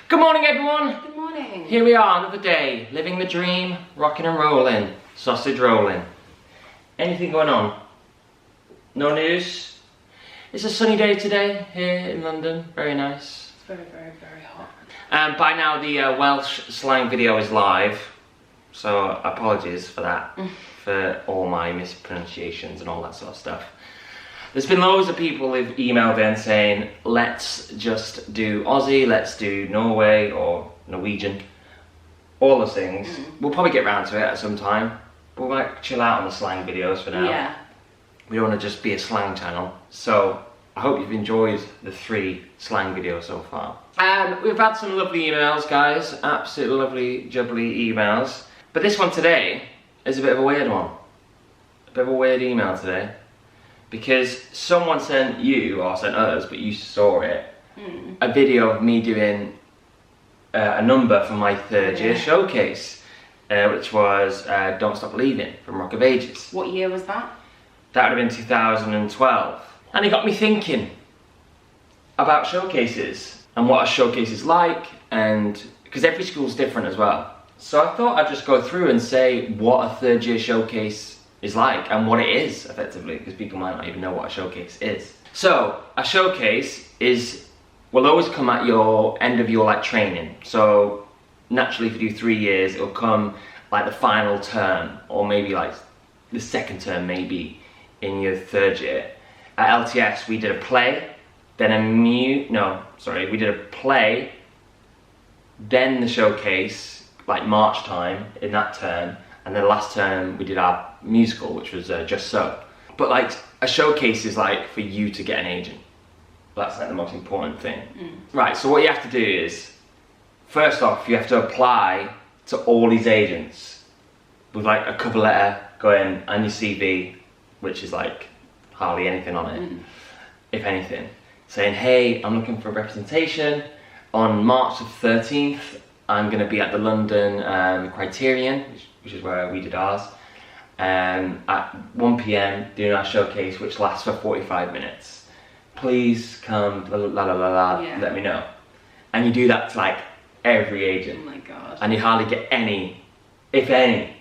Good morning, everyone. Good morning. Here we are, another day, living the dream, rocking and rolling, sausage rolling. Anything going on? No news? It's a sunny day today here in London. Very nice. It's very, very, very hot. By now the Welsh slang video is live, so apologies for that, for all my mispronunciations and all that sort of stuff. There's been loads of people who've emailed in saying, let's just do Aussie, let's do Norway or Norwegian, all those things. We'll probably get round to it at some time, but we might chill out on the slang videos for now. Yeah. We don't want to just be a slang channel. So I hope you've enjoyed the 3 slang videos so far. We've had some lovely emails, guys, absolutely lovely, jubbly emails. But this one today is a bit of a weird one. A bit of a weird email today. Because someone sent you, or sent us, but you saw it, a video of me doing a number for my 3rd year showcase, which was Don't Stop Believing from Rock of Ages. What year was that? That would have been 2012. And it got me thinking about showcases and what a showcase is like, and because every school's different as well. So I thought I'd just go through and say what a 3rd year showcase is like and what it is effectively, because people might not even know what a showcase is. So a showcase will always come at your end of your training. So naturally, if you do 3 years, it'll come like the final term, or maybe like the 2nd term, maybe in your 3rd year. At LTS, we did a play, then we did a play, then the showcase, like March time in that term. And then last term we did our musical, which was Just So. But like a showcase is like for you to get an agent. That's like the most important thing. Right, so what you have to do is, first off, you have to apply to all these agents with like a cover letter going and your CV, which is like hardly anything on it, if anything. Saying, hey, I'm looking for representation. On March the 13th, I'm gonna be at the London Criterion, which is where we did ours, at 1 PM doing our showcase, which lasts for 45 minutes. Please come, let me know. And you do that to like every agent. Oh my god. And you hardly get any, if any,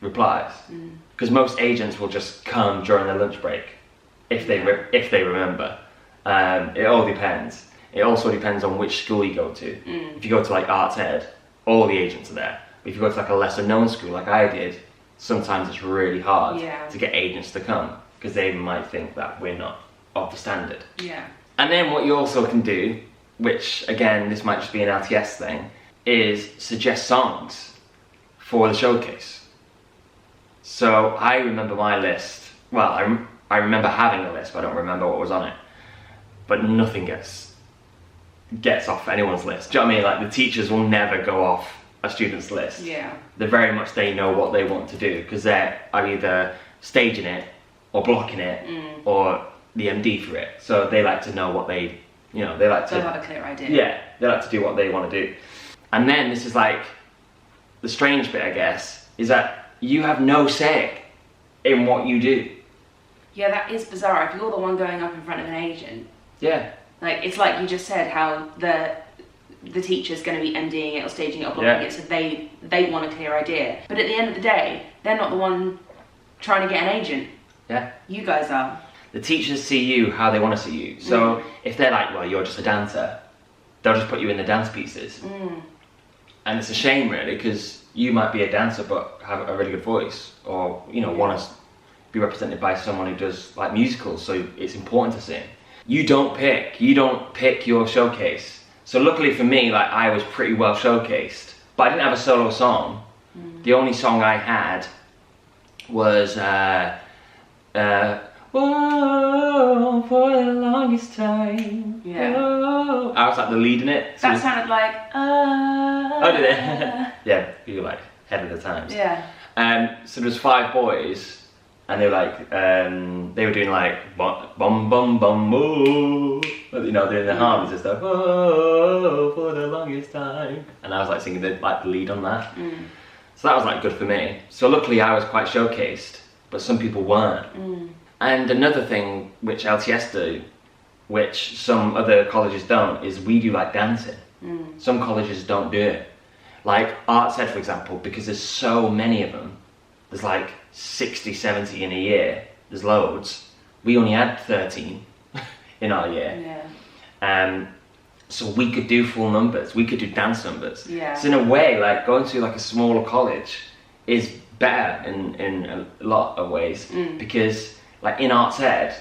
replies. Because most agents will just come during their lunch break, if they remember. It all depends. It also depends on which school you go to. If you go to like Arts Ed, all the agents are there. If you go to like a lesser known school like I did, sometimes it's really hard to get agents to come, because they might think that we're not of the standard. Yeah. And then what you also can do, which again, this might just be an LTS thing, is suggest songs for the showcase. So I remember my list, well, I remember having a list, but I don't remember what was on it. But nothing gets off anyone's list. Do you know what I mean? Like the teachers will never go off a student's list. Yeah. They're very much, they know what they want to do, because they're either staging it or blocking it or the MD for it. So they like to know what they like to... They'll have a clear idea. Yeah, they like to do what they want to do. And then this is like, the strange bit, I guess, is that you have no say in what you do. Yeah, that is bizarre. If you're the one going up in front of an agent. Yeah. Like, it's like you just said, how the teacher's going to be MDing it or staging it or blocking it, so they want a clear idea. But at the end of the day, they're not the one trying to get an agent. Yeah. You guys are. The teachers see you how they want to see you. So if they're like, well, you're just a dancer, they'll just put you in the dance pieces. And it's a shame, really, because you might be a dancer but have a really good voice, or want to be represented by someone who does like musicals, so it's important to sing. You don't pick your showcase. So luckily for me, like I was pretty well showcased, but I didn't have a solo song. The only song I had was Whoa, for the longest time. Yeah. Whoa. I was like the lead in it. So that sounded like oh, did it? Yeah, you were like head of the times. Yeah. So there was 5 boys, and they were like, they were doing like bum bum bum boo, doing the harmonies and stuff. Oh, for the longest time, and I was like singing the lead on that. So that was like good for me. So luckily I was quite showcased, but some people weren't. And another thing which LTS do which some other colleges don't, is we do like dancing. Some colleges don't do it. Like Arts Ed, for example, because there's so many of them, there's like 60, 70 in a year, there's loads. We only had 13 in our year. Yeah. So we could do full numbers, we could do dance numbers. Yeah. So in a way, like going to like a smaller college is better in a lot of ways, because like in Arts Ed,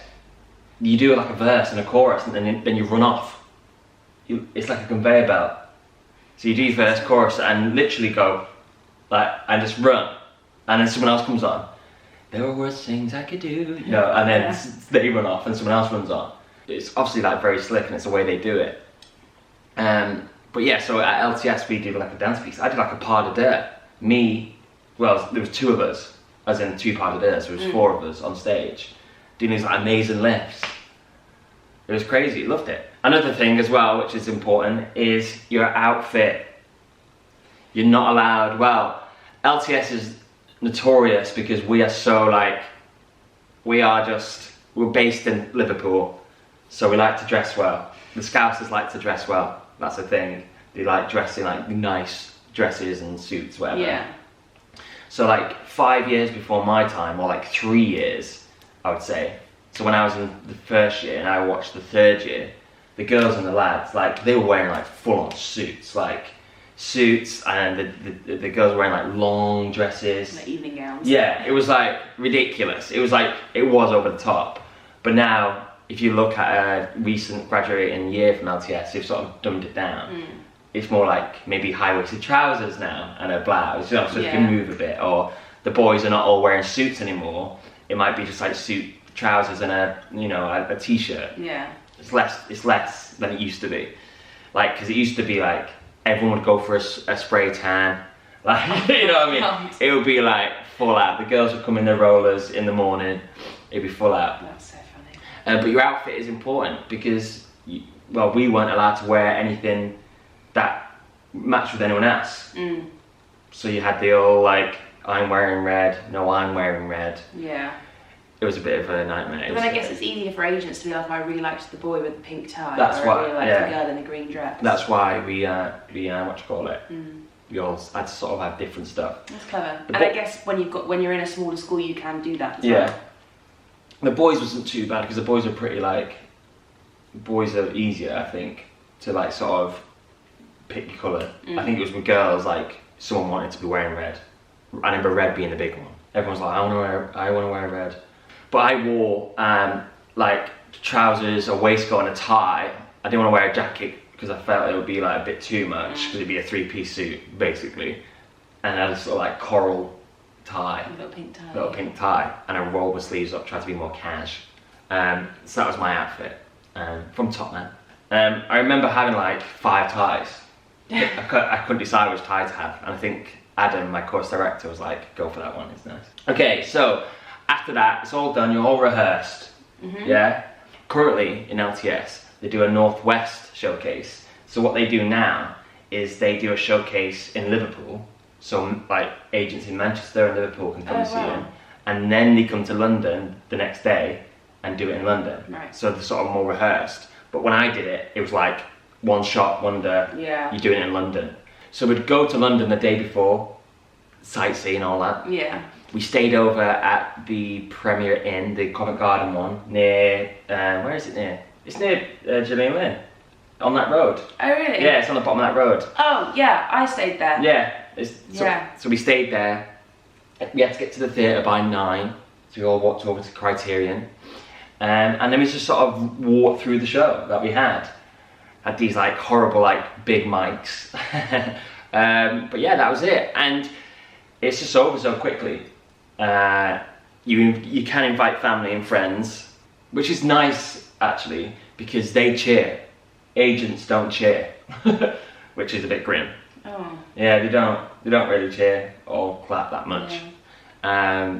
you do like a verse and a chorus and then you run off. It's like a conveyor belt. So you do your verse, chorus, and literally go like, and just run, and then someone else comes on. There were worse things I could do, you know, and then they run off and someone else runs on. It's obviously like very slick and it's the way they do it. But yeah, so at LTS we did like a dance piece. I did like a pas de deux. Well, there was 2 of us, as in 2 pas de deux, so there was 4 of us on stage, doing these like amazing lifts. It was crazy, loved it. Another thing as well, which is important, is your outfit. You're not allowed, well, LTS is notorious because we are so like, we're based in Liverpool, so we like to dress well. The Scousers like to dress well, that's the thing. They like dressing like nice dresses and suits, whatever. Yeah. So like 5 years before my time, or like 3 years, I would say. So when I was in the first year and I watched the 3rd year, the girls and the lads, like they were wearing like full-on suits, and the girls were wearing like long dresses. Like evening gowns. Yeah, it was like ridiculous. It was over the top. But now, if you look at a recent graduating year from LTS, they've sort of dumbed it down. It's more like maybe high-waisted trousers now and a blouse, you know, so you can move a bit. Or the boys are not all wearing suits anymore. It might be just like suit trousers and a t-shirt. Yeah. It's less than it used to be. Like, because it used to be like everyone would go for a spray tan. Like, you know what I mean? It would be like full out. The girls would come in their rollers in the morning. It'd be full out. That's so funny. But your outfit is important because, we weren't allowed to wear anything that matched with anyone else. So you had the old like, I'm wearing red, no, I'm wearing red. Yeah. It was a bit of a nightmare. But then I guess it's easier for agents to be like, I really liked the boy with the pink tie. That's why. I really liked the girl in the green dress. That's why we we all had to sort of have different stuff. That's clever. And I guess when you're in a smaller school, you can do that as well. The boys wasn't too bad because the boys are pretty like, boys are easier, I think, to like sort of pick your colour. I think it was with girls, like someone wanted to be wearing red. I remember red being the big one. Everyone's like, I want to wear red. But I wore like trousers, a waistcoat and a tie. I didn't want to wear a jacket because I felt it would be like a bit too much because it'd be a 3-piece suit basically. And I had a sort of like coral tie. Little pink tie. And I rolled my sleeves up, tried to be more cash. So that was my outfit from Tottenham. I remember having like 5 ties. I couldn't decide which tie to have. And I think Adam, my course director, was like, go for that one, it's nice. Okay, so after that, it's all done, you're all rehearsed, yeah? Currently, in LTS, they do a Northwest showcase. So what they do now is they do a showcase in Liverpool. So like agents in Manchester and Liverpool can come and see them. And then they come to London the next day and do it in London. Right. So they're sort of more rehearsed. But when I did it, it was like one shot, wonder, you're doing it in London. So we'd go to London the day before, sightsee and all that. Yeah. We stayed over at the Premier Inn, the Covent Garden one, near, where is it near? It's near Gillian Lynn, on that road. Oh really? Yeah, it's on the bottom of that road. Oh yeah, I stayed there. Yeah. So we stayed there. We had to get to the theatre by 9, so we all walked over to Criterion. And then we just sort of walked through the show that we had. Had these like horrible like big mics. But yeah, that was it. And it's just over so quickly. You can invite family and friends, which is nice actually, because they cheer. Agents don't cheer, which is a bit grim. Oh. Yeah, they don't really cheer or clap that much. Yeah.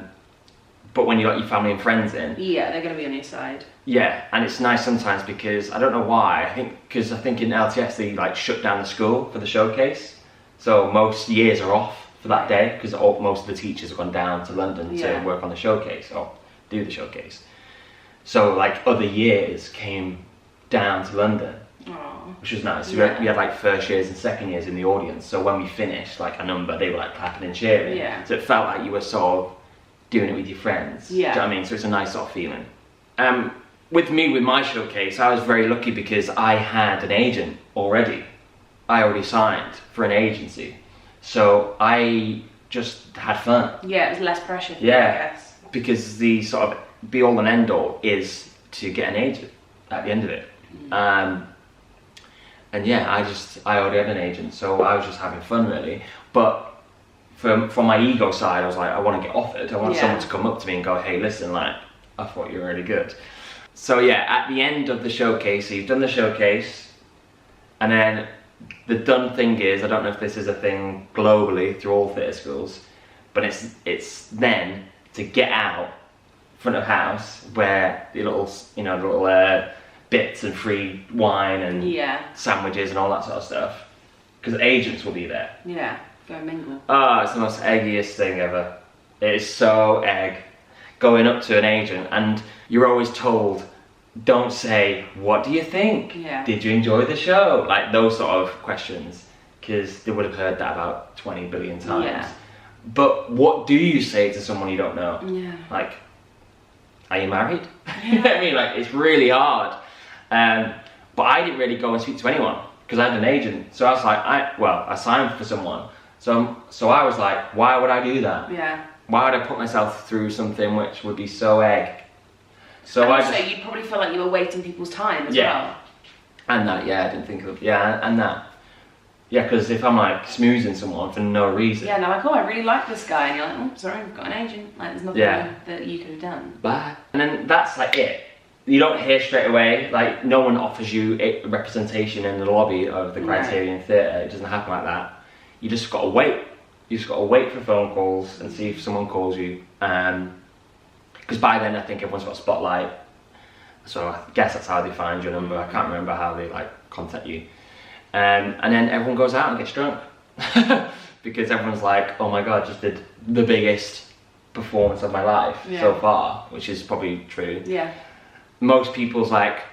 But when you got your family and friends in, yeah, they're gonna be on your side. Yeah, and it's nice sometimes because I don't know why. I think in LTS they like shut down the school for the showcase, so most years are off for that day because most of the teachers have gone down to London to work on the showcase or do the showcase. So like other years came down to London, Aww. which was nice. Yeah. We had like first years and second years in the audience, so when we finished like a number, they were like clapping and cheering. Yeah. So it felt like you were sort of doing it with your friends. Yeah. Do you know what I mean? So it's a nice sort of feeling. With my showcase, I was very lucky because I had an agent already. I already signed for an agency, so I just had fun. Yeah, it was less pressure for you, I guess. Because the sort of be all and end all is to get an agent at the end of it. And yeah, I already had an agent, so I was just having fun really. But from my ego side, I was like, I want to get offered. I want someone to come up to me and go, hey, listen, like, I thought you were really good. So yeah, at the end of the showcase, so you've done the showcase, and then the done thing is, I don't know if this is a thing globally through all theatre schools, but it's then to get out front of house where the little bits and free wine and sandwiches and all that sort of stuff, because agents will be there. Yeah, go mingle. Oh, it's the most eggiest thing ever. It is so egg. Going up to an agent and you're always told, don't say, what do you think? Yeah. Did you enjoy the show? Like those sort of questions, because they would have heard that about 20 billion times. Yeah. But what do you say to someone you don't know? Yeah. Like, are you married? You know what I mean? Like, it's really hard. But I didn't really go and speak to anyone because I had an agent. So I was like, I signed for someone. So I was like, why would I do that? Yeah. Why would I put myself through something which would be so egg? So and I also, you'd probably feel like you were wasting people's time as well. And that, I didn't think of, and that. Yeah, because if I'm like smoozing someone for no reason. Yeah, and they're like, oh, I really like this guy. And you're like, oh, sorry, I've got an agent. Like, there's nothing that you could have done. Bye. And then that's like it. You don't hear straight away, like no one offers you a representation in the lobby of the Criterion Theatre. It doesn't happen like that. You just got to wait. You just got to wait for phone calls and see if someone calls you. Because by then I think everyone's got a spotlight. So I guess that's how they find your number. I can't remember how they like contact you. And then everyone goes out and gets drunk. Because everyone's like, oh my God, just did the biggest performance of my life so far, which is probably true. Yeah. Most people's like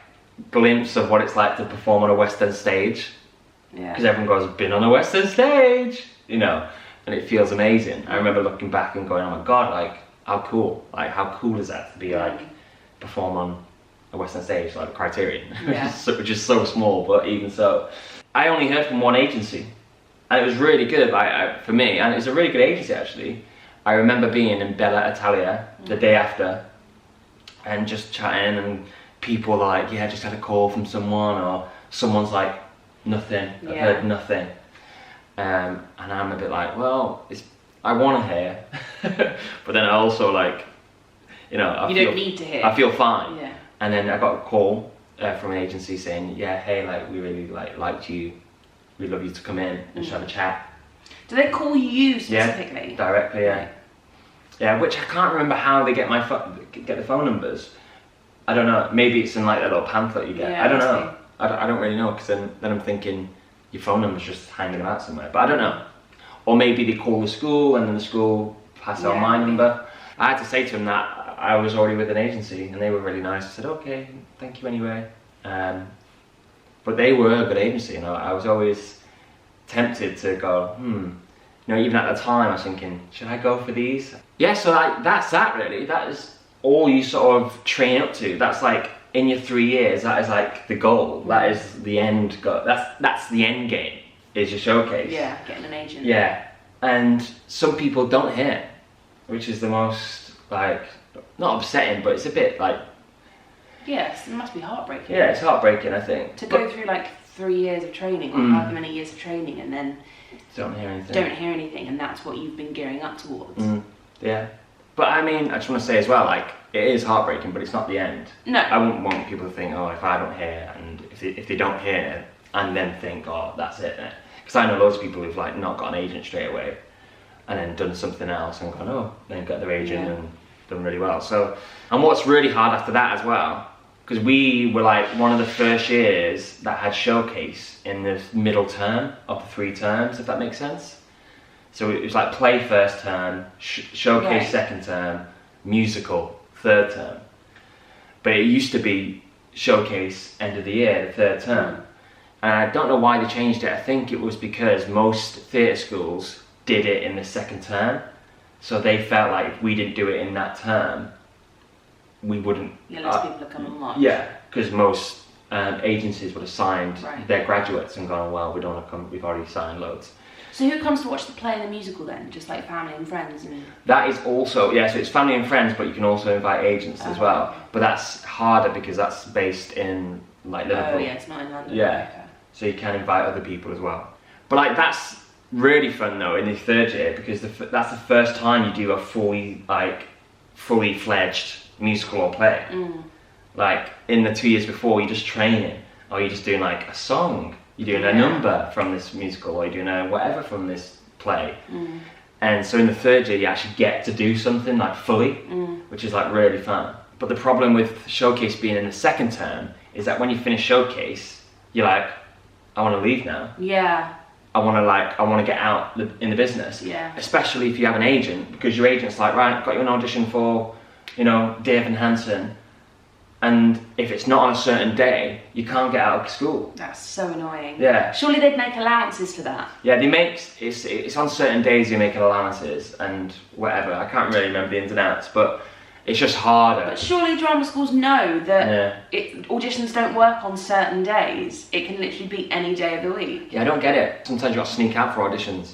glimpse of what it's like to perform on a West End stage. Yeah. Because everyone goes, been on a West End stage, you know, and it feels amazing. I remember looking back and going, oh my God, like how cool is that to be like perform on a West End stage, like the Criterion, which is so small, but even so. I only heard from one agency, and it was really good for me, and it was a really good agency actually. I remember being in Bella Italia the day after, and just chatting, and people like, yeah, I just had a call from someone, or someone's like, nothing, I've heard nothing. And I'm a bit like, well, I want to hear, but then I also like, you know, you don't need to hear. I feel fine. Yeah. And then I got a call from an agency saying, yeah, hey, like we really liked you, we'd love you to come in and just have a chat. Do they call you specifically? Yeah, directly, yeah. Yeah, which I can't remember how they get get the phone numbers. I don't know. Maybe it's in like that little pamphlet you get. Yeah, I don't know. I don't really know, because then I'm thinking your phone number's just hanging about somewhere. But I don't know. Or maybe they call the school and then the school pass out my number. I had to say to them that I was already with an agency, and they were really nice. I said, okay, thank you anyway. But they were a good agency, you know. I was always tempted to go, you know, even at the time I was thinking, should I go for these? Yeah, so that's that really. That is all you sort of train up to. That's like, in your 3 years, that is like the goal. That is the end goal. That's the end game, is your showcase. Yeah, getting an agent. Yeah, and some people don't hear, which is the most, like, not upsetting, but it's a bit like... Yes, it must be heartbreaking. Yeah, it's heartbreaking, I think. To go through like 3 years of training, or however many years of training, and then don't hear anything, and that's what you've been gearing up towards. Yeah. But I mean, I just want to say as well, like, it is heartbreaking, but it's not the end. No. I wouldn't want people to think, oh, if I don't hear, and if they don't hear, and then think, oh, that's it. Because I know loads of people who've like not got an agent straight away, and then done something else and gone, oh, then got their agent and done really well. So, and what's really hard after that as well, because we were like one of the first years that had showcase in the middle term of the 3 terms, if that makes sense. So it was like play first term, showcase second term, musical third term. But it used to be showcase end of the year, the third term. And I don't know why they changed it. I think it was because most theatre schools did it in the second term. So they felt like if we didn't do it in that term, we wouldn't... Yeah, less people are coming March. Yeah, because most agencies would have signed Right. their graduates and gone, well, we don't want to come, we've already signed loads. So who comes to watch the play and the musical then? Just like family and friends? And... That is also, yeah, so it's family and friends, but you can also invite agents as well. Okay. But that's harder because that's based in like Liverpool. Oh yeah, it's not in London. Yeah. Okay. So you can invite other people as well. But like that's really fun though in the third year because that's the first time you do a fully fledged musical or play. Like in the 2 years before you're just training or you're just doing like a song, you're doing a number from this musical or you're doing a whatever from this play. And so in the third year you actually get to do something like fully, which is like really fun. But the problem with Showcase being in the second term is that when you finish Showcase, you're like, I want to leave now. Yeah. I want to get out in the business. Yeah. Especially if you have an agent, because your agent's like, right, I've got you an audition for, you know, Dave and Hansen. And if it's not on a certain day, you can't get out of school. That's so annoying. Yeah. Surely they'd make allowances for that. Yeah, it's on certain days you make allowances and whatever. I can't really remember the ins and outs, but it's just harder. But surely drama schools know that auditions don't work on certain days. It can literally be any day of the week. Yeah, I don't get it. Sometimes you got to sneak out for auditions.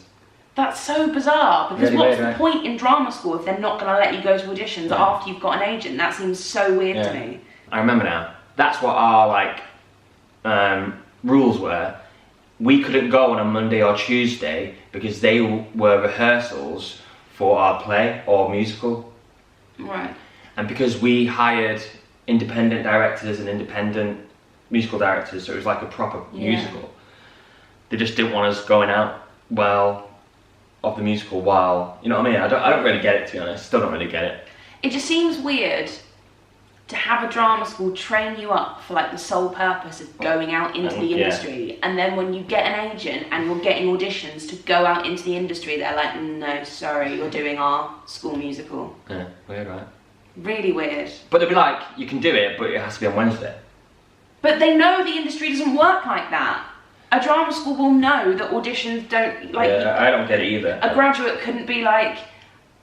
That's so bizarre, because Really what's weird, the right? point in drama school if they're not going to let you go to auditions after you've got an agent? That seems so weird to me. I remember now. That's what our rules were. We couldn't go on a Monday or Tuesday because they were rehearsals for our play or musical. Right. And because we hired independent directors and independent musical directors, so it was like a proper musical, they just didn't want us going out of the musical while, you know what I mean? I don't really get it, to be honest. Still don't really get it. It just seems weird to have a drama school train you up for like the sole purpose of going out into the industry, and then when you get an agent and you're getting auditions to go out into the industry, they're like, no, sorry, you're doing our school musical. Yeah, weird, right? Really weird. But they'll be like, you can do it, but it has to be on Wednesday. But they know the industry doesn't work like that. A drama school will know that auditions don't, like... Yeah, I don't get it either. A graduate couldn't be like,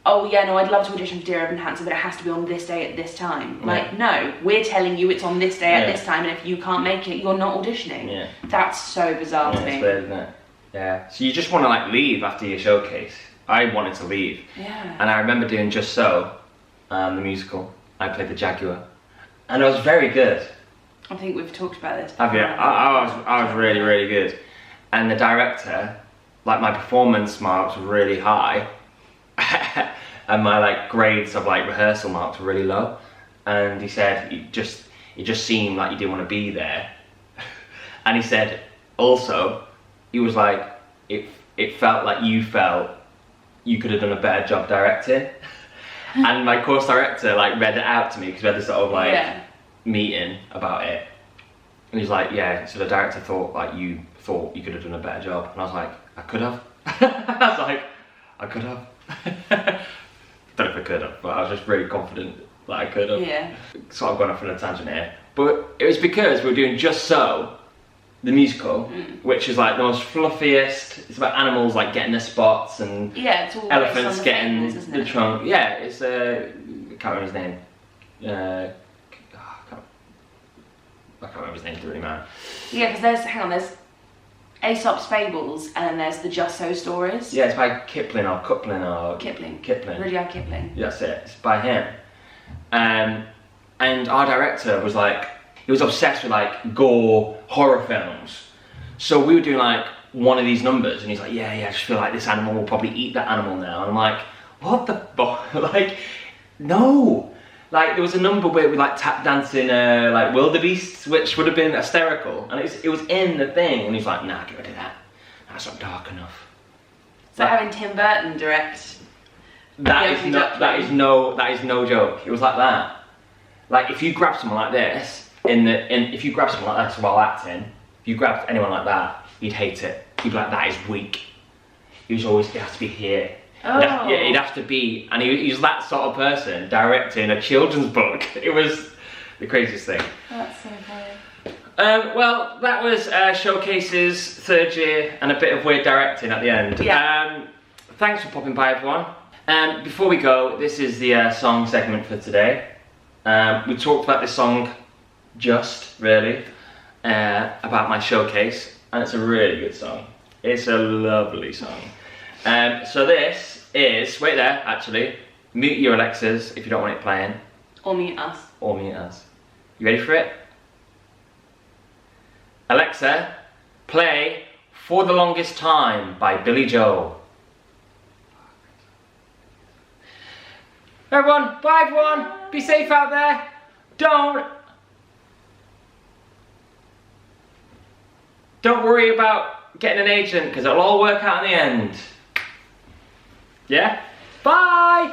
oh yeah, no, I'd love to audition for Dear Evan Hansen, but it has to be on this day at this time. Like, no, we're telling you it's on this day at this time, and if you can't make it, you're not auditioning. Yeah. That's so bizarre to me. It's weird, isn't it? Yeah. So you just want to like leave after your showcase. I wanted to leave. Yeah. And I remember doing Just So, the musical. I played the Jaguar. And I was very good. I think we've talked about this. Have you? I was really, really good. And the director, like my performance marks were really high. And my like grades of like rehearsal marks were really low. And he said, it just seemed like you didn't want to be there. And he said, also, he was like, it felt like you felt you could have done a better job directing. And my course director like read it out to me because we had this sort of like meeting about it. And he's like, yeah, so the director thought like you thought you could have done a better job. And I was like, I could have. I was like, I could have. Don't know if I could have, but I was just really confident that I could have. Yeah. Sort of gone off on a tangent here. But it was because we were doing Just So, the musical, which is like the most fluffiest. It's about animals like getting their spots and it's all elephants getting fables, the trunk. Yeah, it's I can't remember his name. I can't remember his name, it doesn't really matter. Yeah, because there's Aesop's Fables, and then there's the Just So stories. Yeah, it's by Kipling or Kipling or... Kipling. Rudyard Kipling. That's it, it's by him. And our director was like, he was obsessed with like gore horror films. So we were doing like one of these numbers, and he's like, yeah, I just feel like this animal will probably eat that animal now. And I'm like, what the fuck? Like, no. Like, there was a number where we like tap dancing like wildebeests, which would have been hysterical. And it was in the thing, and he's like, nah, get rid of that. That's not dark enough. So having Tim Burton direct... That is no joke. It was like that. Like, if you grab someone like this, if you grab someone like that while acting, if you grabbed anyone like that, he'd hate it. He'd be like, that is weak. It has to be here. Oh. He'd have to be, and he was that sort of person directing a children's book. It was the craziest thing. That's so funny. Well, that was Showcase's third year and a bit of weird directing at the end. Yeah. Thanks for popping by, everyone. Before we go, this is the song segment for today. We talked about this song just, really, about my showcase, and it's a really good song. It's a lovely song. So this is, wait there, actually, mute your Alexas if you don't want it playing. Or mute us. Or mute us. You ready for it? Alexa, play For the Longest Time by Billy Joel. Everyone, bye everyone, be safe out there. Don't worry about getting an agent, because it'll all work out in the end. Yeah? Bye!